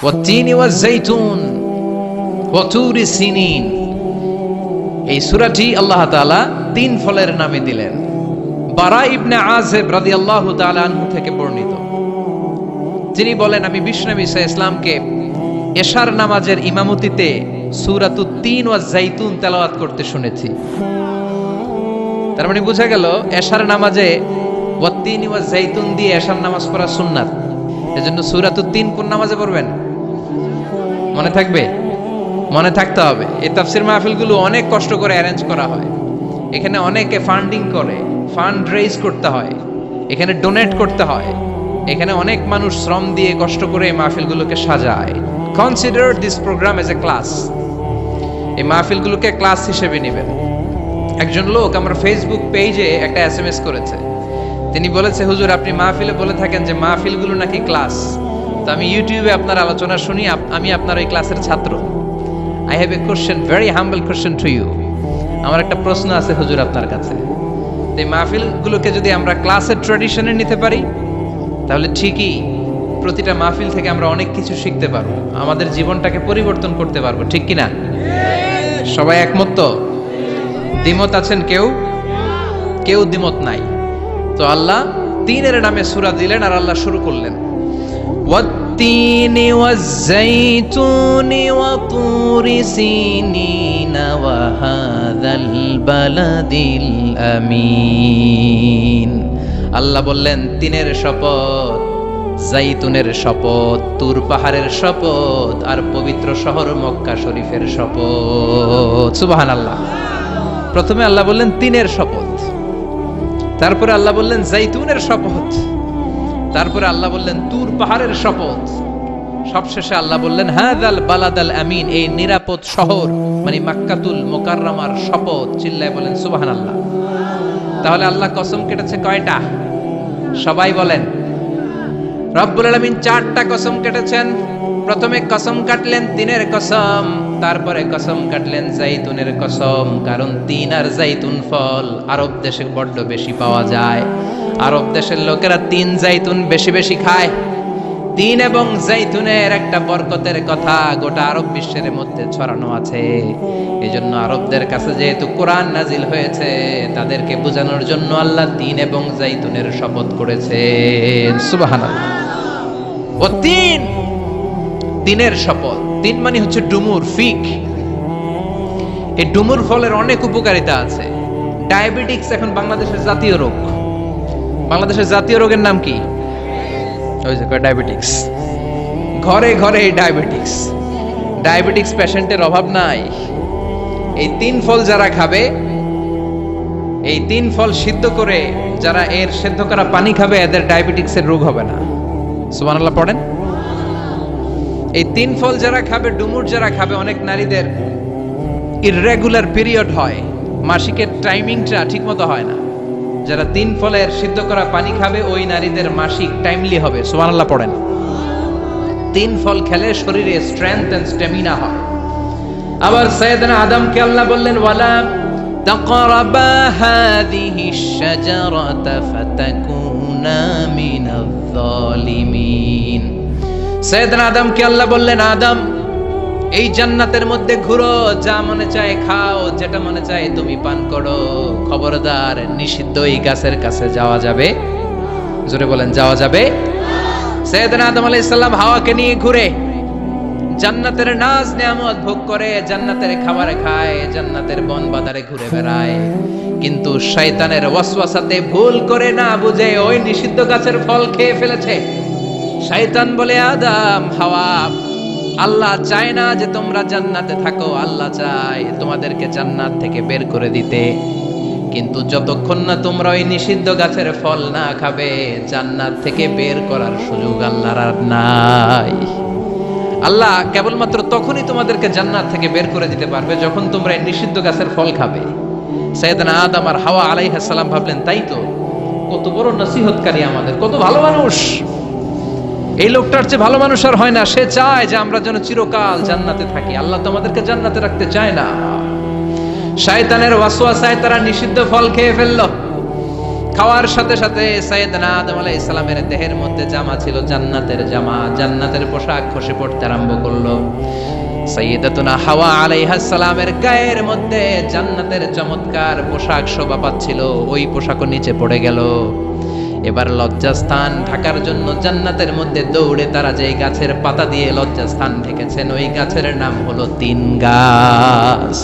ওয়াত-তিনি ওয়াজ-যাইতুন ওয়া তুরি সিনিন। এই সূরাটি আল্লাহ তাআলা তিন ফলের নামে দিলেন। বারা ইবনে আযিব রাদিয়াল্লাহু তাআলা আনহু থেকে বর্ণিত, তিনি বলেন, আমি বিশ্বনবী সাল্লাল্লাহু আলাইহি ওয়াসাল্লামকে এশার নামাজের ইমামতিতে সূরাতুত তিন ওয়াজ-যাইতুন তেলাওয়াত করতে শুনেছি। তার মানে বোঝা গেল এশার নামাজে ওয়াত-তিনি ওয়াজ-যাইতুন দিয়ে এশার নামাজ পড়া সুন্নাত। এজন্য সূরাতুত তিন কোন নামাজে পড়বেন? মনে থাকবে? মনে থাকতে হবে। এই তাফসীর মাহফিলগুলো অনেক কষ্ট করে অ্যারেঞ্জ করা হয়। এখানে অনেকে ফান্ডিং করে, ফান্ড রেইজ করতে হয়, এখানে ডোনেট করতে হয়, এখানে অনেক মানুষ শ্রম দিয়ে কষ্ট করে এই মাহফিলগুলোকে সাজায়। Consider this program as a class. এই মাহফিলগুলোকে ক্লাস হিসেবে নেবেন। একজন লোক আমার ফেসবুক পেজে একটা এসএমএস করেছে। তিনি বলেছে, হুজুর আপনি মাহফিলে বলে থাকেন যে মাহফিলগুলো নাকি ক্লাস, তো আমি ইউটিউবে আপনার আলোচনা শুনি, আমি আপনার ওই ক্লাসের ছাত্র। I have a question, very humble question to you. আমার একটা প্রশ্ন আছে হুজুর আপনার কাছে। এই মাহফিলগুলোকে যদি আমরা ক্লাসের ট্র্যাডিশনে নিতে পারি, তাহলে ঠিকই প্রতিটা মাহফিল থেকে আমরা অনেক কিছু শিখতে পারবো, আমাদের জীবনটাকে পরিবর্তন করতে পারবো, ঠিক কিনা? সবাই একমত তো? দ্বিমত আছেন কেউ? কেউ দ্বিমত নাই। তো আল্লাহ তিনের নামে সূরা দিলেন আর আল্লাহ শুরু করলেন, ওয়াত-তিনি ওয়াজ-যাইতুনি ওয়া তুরি সিনিন ওয়া হাযাল বালাদিল আমিন। আল্লাহ বললেন তিনের শপথ, জাইতুনের শপথ, তুর পাহাড়ের শপথ, আর পবিত্র শহর মক্কা শরীফের শপথ। সুবহানাল্লাহ। প্রথমে আল্লাহ বললেন তিনের শপথ, তারপরে আল্লাহ বললেন জাইতুনের শপথ, তারপরে আল্লাহ বললেন তুর পাহাড়ের শপথ, সবশেষে আল্লাহ বললেন হাযাল বালাদাল আমিন, এই নিরাপদ শহর মানে মক্কাতুল মুকাররমার শপথ। চিল্লায় বলেন সুবহানাল্লাহ। তাহলে আল্লাহ কসম কেটেছে কয়টা? সবাই বলেন। রব্বুল আলামিন চারটা কসম কেটেছেন। প্রথমে কসম কাটলেন তিনের কসম, তারপরে কসম কাটলেন জাইতুনের কসম, কারণ তিন আর জাইতুন ফল আরব দেশে বড্ড বেশি পাওয়া যায়। আরব দেশের লোকেরা তিন জাইতুন বেশি বেশি খায়। তিন এবং জাইতুনের একটা বরকতের কথা গোটা আরব বিশ্বের মধ্যে ছড়ানো আছে। এজন্য আরবদের কাছে যেহেতু কোরআন নাজিল হয়েছে, তাদেরকে বোঝানোর জন্য আল্লাহ তিন এবং জাইতুনের শপথ করেছেন। সুবহানাল্লাহ। ও তিন, তিনের শপথ। তিন মানে হচ্ছে ডুমুর, ফিগ। এই ডুমুর ফলের অনেক উপকারিতা আছে। ডায়াবেটিক্স এখন বাংলাদেশের জাতীয় রোগ। বাংলাদেশের জাতীয় রোগের নাম কি? ওই যে ডায়াবেটিক্স। ঘরে ঘরে ডায়াবেটিক্স। ডায়াবেটিক্স পেশেন্টের অভাব নাই। এই তিন ফল যারা খাবে, এই তিন ফল সিদ্ধ করে যারা এর সিদ্ধ করা পানি খাবে, এদের ডায়াবেটিক্সের রোগ হবে না। সুবহানাল্লাহ পড়েন। এই তিন ফল যারা খাবে, ডুমুর যারা খাবে, অনেক নারীদের ইররেগুলার পিরিয়ড হয়, মাসিকের টাইমিংটা ঠিকমতো হয় না। যারা তিন ফলের সিদ্ধ করা পানি খাবে, ওই নারীদের মাসিক টাইমলি হবে। সুবহানাল্লাহ পড়েন। তিন ফল খেলে শরীরে স্ট্রেংথ এন্ড স্ট্যামিনা হয়। আবার সাইয়েদনা আদমকে আল্লাহ বললেন, ওয়ালা তাকরাবা হাযিহিশ শাজারাতা ফাতাকুনা মিনাজ জালিমিন। সাইয়েদনা আদমকে আল্লাহ বললেন, আদম এই জান্নাতের মধ্যে ঘুরো, যা মনে চায় খাও, যেটা মনে চায় তুমি পান করো, খবরদার নিষিদ্ধ এই গাছের কাছে যাওয়া যাবে? জোরে বলেন, যাওয়া যাবে? সাইয়েদনা আদম আলাইহিস সালাম হাওয়াকে নিয়ে ঘুরে, জান্নাতের নাজ নিয়ামত ভোগ করে, জান্নাতের খাবার খায়, জান্নাতের বন বাজারে ঘুরে বেড়ায়, কিন্তু শয়তানের ওয়াসওয়াসাতে ভুল করে না বুঝে ওই নিষিদ্ধ গাছের ফল খেয়ে ফেলেছে। শয়তান বলে, আদম, হাওয়া, আল্লাহ চায় না যে তোমরা জান্নাতে থাকো, আল্লাহ চায় তোমাদেরকে জান্নাত থেকে বের করে দিতে, কিন্তু যতক্ষণ না তোমরা ওই নিষিদ্ধ গাছের ফল না খাবে, জান্নাত থেকে বের করার সুযোগ আল্লাহর আর নাই। আল্লাহ কেবলমাত্র তখনই তোমাদেরকে জান্নাত থেকে বের করে দিতে পারবে যখন তোমরা এই নিষিদ্ধ গাছের ফল খাবে। সাইয়েদনা আদম আর হাওয়া আলাইহিস সালাম ভাবলেন, তাই তো, কত বড় নসিহতকারী আমাদের, কত ভালো মানুষ, এই লোকটার চেয়ে ভালো মানুষ আর হয় না। সে চায় যে আমরা যেন চিরকাল জান্নাতে থাকি। আল্লাহ তো আমাদেরকে জান্নাতে রাখতে চায় না। শয়তানের ওয়াসওয়াসায় তারা নিষিদ্ধ ফল খেয়ে ফেললো। খাওয়ার সাথে সাথে সাইয়েদনা আদম আলাইহিস সালামের দেহের মধ্যে জামা ছিল জান্নাতের জামা, জান্নাতের পোশাক খসে পড়তে আরম্ভ করলো। সাইয়েদাতুনা হাওয়া আলাইহাস সালামের গায়ের মধ্যে জান্নাতের চমৎকার পোশাক শোভা পাচ্ছিল, ওই পোশাকও নিচে পড়ে গেল। এবার লজ্জাস্থান ঢাকার জন্য জান্নাতের মধ্যে দৌড়ে তারা যে গাছের পাতা দিয়ে লজ্জাস্থান ঢেকেছেন, ওই গাছের নাম হলো তিন গাছ।